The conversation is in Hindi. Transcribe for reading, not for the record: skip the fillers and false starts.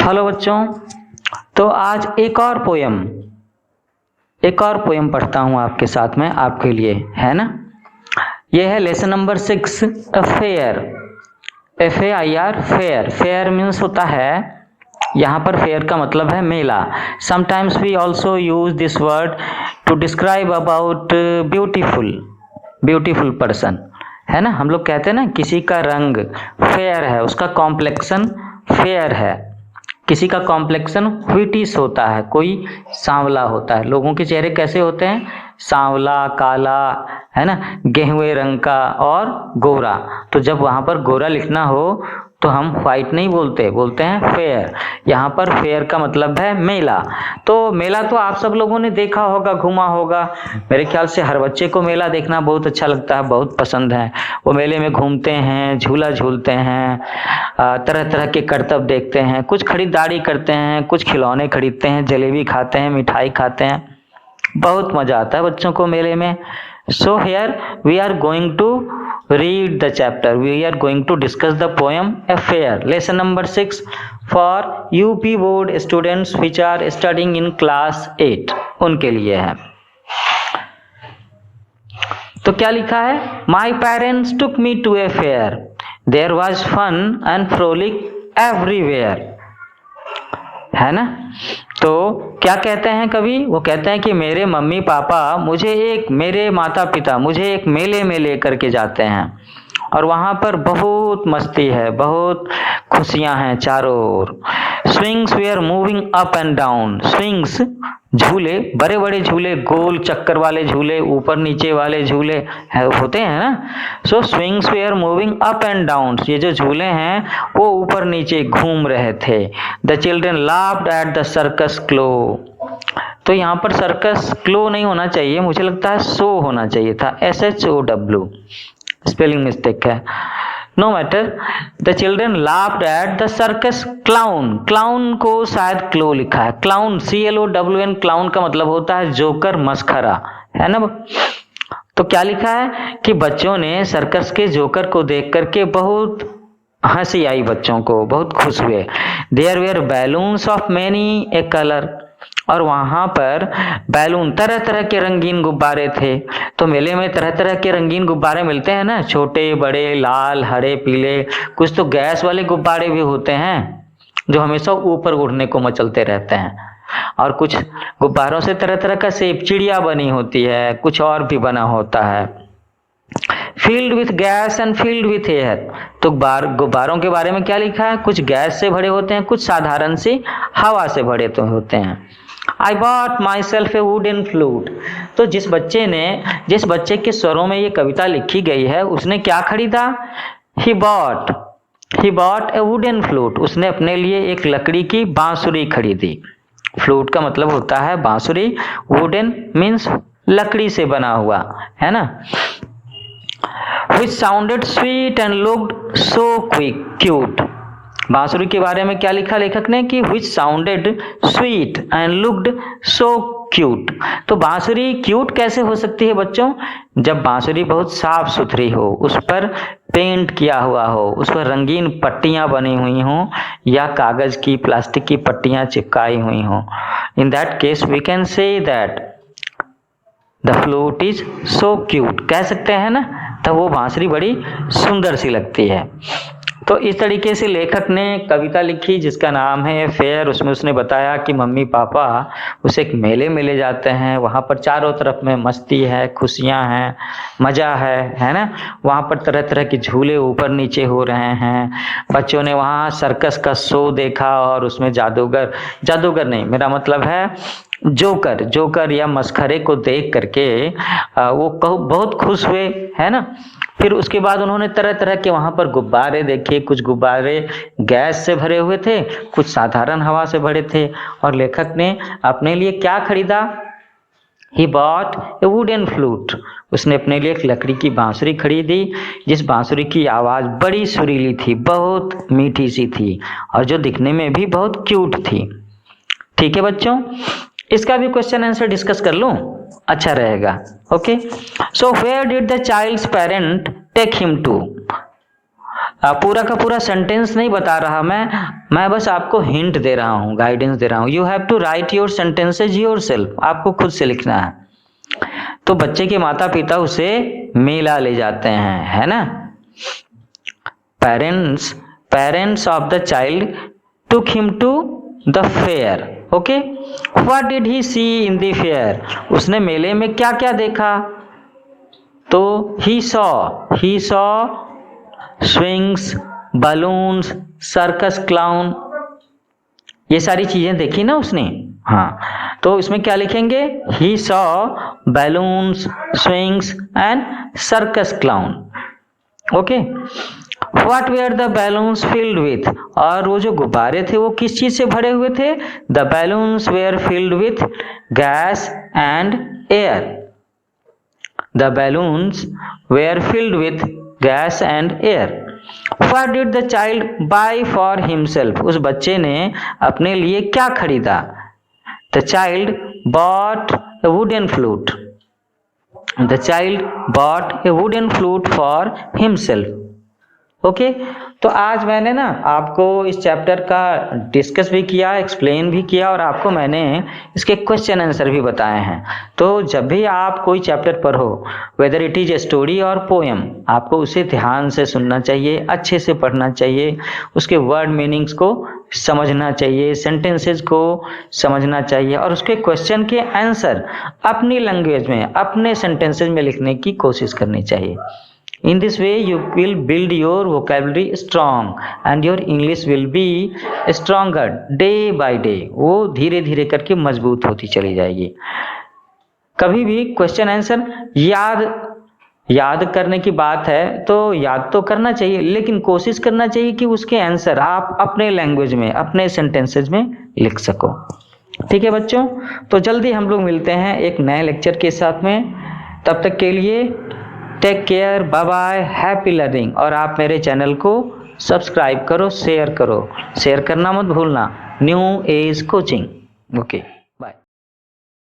हेलो बच्चों, तो आज एक और पोयम पढ़ता हूँ आपके साथ में, आपके लिए, है ना। ये है lesson number 6, fair, FAIR, fair. Fair means होता है, यहाँ पर फेयर का मतलब है मेला। Sometimes we also use this word to describe about beautiful person, है ना। हम लोग कहते हैं ना किसी का रंग फेयर है, उसका कॉम्प्लेक्शन फेयर है। किसी का कॉम्प्लेक्शन व्हिटिश होता है, कोई सांवला होता है। लोगों के चेहरे कैसे होते हैं? सांवला, काला, है ना, गेहुए रंग का और गोरा। तो जब वहां पर गोरा लिखना हो तो हम व्हाइट नहीं बोलते हैं फेयर। यहाँ पर फेयर का मतलब है मेला। तो मेला तो आप सब लोगों ने देखा होगा, घूमा होगा। मेरे ख्याल से हर बच्चे को मेला देखना बहुत अच्छा लगता है, बहुत पसंद है। वो मेले में घूमते हैं, झूला झूलते हैं, तरह तरह के करतब देखते हैं, कुछ खरीदारी करते हैं, कुछ खिलौने खरीदते हैं, जलेबी खाते हैं, मिठाई खाते हैं। बहुत मजा आता है बच्चों को मेले में। So here we are going to read the chapter. We are going to discuss the poem A Fair, lesson number 6 for UP board students which are studying in class 8, उनके लिए है। तो क्या लिखा है? My parents took me to a fair. There was fun and frolic everywhere. है ना। तो क्या कहते हैं कवि? वो कहते हैं कि मेरे मम्मी पापा मेरे माता पिता मुझे एक मेले में लेकर के जाते हैं और वहां पर बहुत मस्ती है, बहुत खुशियां हैं चारों ओर। Swings we are moving up and down. Swings झूले, बड़े बड़े झूले, गोल चक्कर वाले झूले, ऊपर नीचे वाले झूले होते हैं ना। So swings we are moving up and down. ये जो झूले हैं वो ऊपर नीचे घूम रहे थे। The children laughed at the circus clown. तो यहाँ पर सर्कस क्लो नहीं होना चाहिए, मुझे लगता है शो होना चाहिए था, SHOW, स्पेलिंग मिस्टेक है। No matter. The children laughed at the circus clown. Clown को शायद क्लो लिखा है। क्लाउन, CLOWN, क्लाउन का मतलब होता है जोकर, मस्खरा, है ना। तो क्या लिखा है कि बच्चों ने सर्कस के जोकर को देख करके बहुत हंसी आई, बच्चों को बहुत खुश हुए। There were balloons of many a colour. और वहां पर बैलून, तरह तरह के रंगीन गुब्बारे थे। तो मेले में तरह तरह के रंगीन गुब्बारे मिलते हैं ना, छोटे बड़े, लाल, हरे, पीले। कुछ तो गैस वाले गुब्बारे भी होते हैं जो हमेशा ऊपर उड़ने को मचलते रहते हैं, और कुछ गुब्बारों से तरह तरह का शेप, चिड़िया बनी होती है, कुछ और भी बना होता है। Field with gas and field with air. तो गुब्बारों के बारे में क्या लिखा है? कुछ गैस से भरे होते हैं, कुछ साधारण सी हवा से भरे तो होते हैं। I bought myself a wooden flute. तो जिस बच्चे के स्वरों में ये कविता लिखी गई है, उसने क्या खरीदा? He bought a wooden flute. उसने अपने लिए एक लकड़ी की बांसुरी खरीदी। फ्लूट का मतलब होता है बांसुरी। वुडन मीन्स लकड़ी से बना हुआ, है ना। Which sounded sweet and looked so cute. बांसुरी के बारे में क्या लिखा लेखक ने कि which sounded sweet and looked so cute. तो बांसुरी क्यूट कैसे हो सकती है बच्चों? जब बांसुरी बहुत साफ सुथरी हो, उस पर पेंट किया हुआ हो, उस पर रंगीन पट्टियां बनी हुई हों या कागज की, प्लास्टिक की पट्टियां चिपकाई हुई हों। In that case we can say that the flute is so cute. कह सकते हैं ना, तो वो बांसुरी बड़ी सुंदर सी लगती है। तो इस तरीके से लेखक ने कविता लिखी जिसका नाम है फेयर। उसमें उसने बताया कि मम्मी पापा उसे एक मेले में ले जाते हैं, वहाँ पर चारों तरफ में मस्ती है, खुशियाँ हैं, मज़ा है ना। वहाँ पर तरह तरह के झूले ऊपर नीचे हो रहे हैं। बच्चों ने वहाँ सर्कस का शो देखा और उसमें जादूगर नहीं, मेरा मतलब है जोकर या मस्खरे को देख करके वो बहुत खुश हुए, है ना। फिर उसके बाद उन्होंने तरह तरह के वहां पर गुब्बारे देखे। कुछ गुब्बारे गैस से भरे हुए थे, कुछ साधारण हवा से भरे थे। और लेखक ने अपने लिए क्या खरीदा? He bought a wooden flute. उसने अपने लिए एक लकड़ी की बांसुरी खरीदी, जिस बांसुरी की आवाज बड़ी सुरीली थी, बहुत मीठी सी थी और जो दिखने में भी बहुत क्यूट थी। ठीक है बच्चों, इसका भी क्वेश्चन आंसर डिस्कस कर लूं, अच्छा रहेगा। Okay, so where did the child's parent take him to? पूरा का पूरा सेंटेंस नहीं बता रहा मैं बस आपको हिंट दे रहा हूँ, गाइडेंस दे रहा हूँ। You have to write your sentences yourself, आपको खुद से लिखना है। तो बच्चे के माता पिता उसे मेला ले जाते हैं, है ना। Parents of the child took him to the fair. Okay, what did he see in the fair? उसने मेले में क्या क्या देखा? तो he saw swings, balloons, circus clown, ये सारी चीजें देखी ना उसने। हाँ, तो इसमें क्या लिखेंगे? He saw balloons, swings and circus clown. Okay, what were the balloons filled with? और वो जो गुब्बारे थे वो किस चीज से भरे हुए थे? The balloons were filled with gas and air. The balloons were filled with gas and air. What did the child buy for himself? उस बच्चे ने अपने लिए क्या खरीदा? The child bought a wooden flute. The child bought a wooden flute for himself. Okay, तो आज मैंने ना आपको इस चैप्टर का डिस्कस भी किया, एक्सप्लेन भी किया और आपको मैंने इसके क्वेश्चन आंसर भी बताए हैं। तो जब भी आप कोई चैप्टर पढ़ो, whether it is a story और पोएम, आपको उसे ध्यान से सुनना चाहिए, अच्छे से पढ़ना चाहिए, उसके वर्ड मीनिंग्स को समझना चाहिए, सेंटेंसेस को समझना चाहिए और उसके क्वेश्चन के आंसर अपनी लैंग्वेज में, अपने सेंटेंसेस में लिखने की कोशिश करनी चाहिए। In this way you will build your vocabulary strong and your English will be stronger day by day. वो धीरे धीरे करके मजबूत होती चली जाएगी। कभी भी क्वेश्चन आंसर याद करने की बात है तो याद तो करना चाहिए, लेकिन कोशिश करना चाहिए कि उसके आंसर आप अपने लैंग्वेज में, अपने सेंटेंसेज में लिख सको। ठीक है बच्चों, तो जल्दी हम लोग मिलते हैं एक नए लेक्चर के साथ में। तब तक के लिए take care, bye bye, happy learning. और आप मेरे चैनल को सब्सक्राइब करो, शेयर करना मत भूलना। New age coaching. ओके।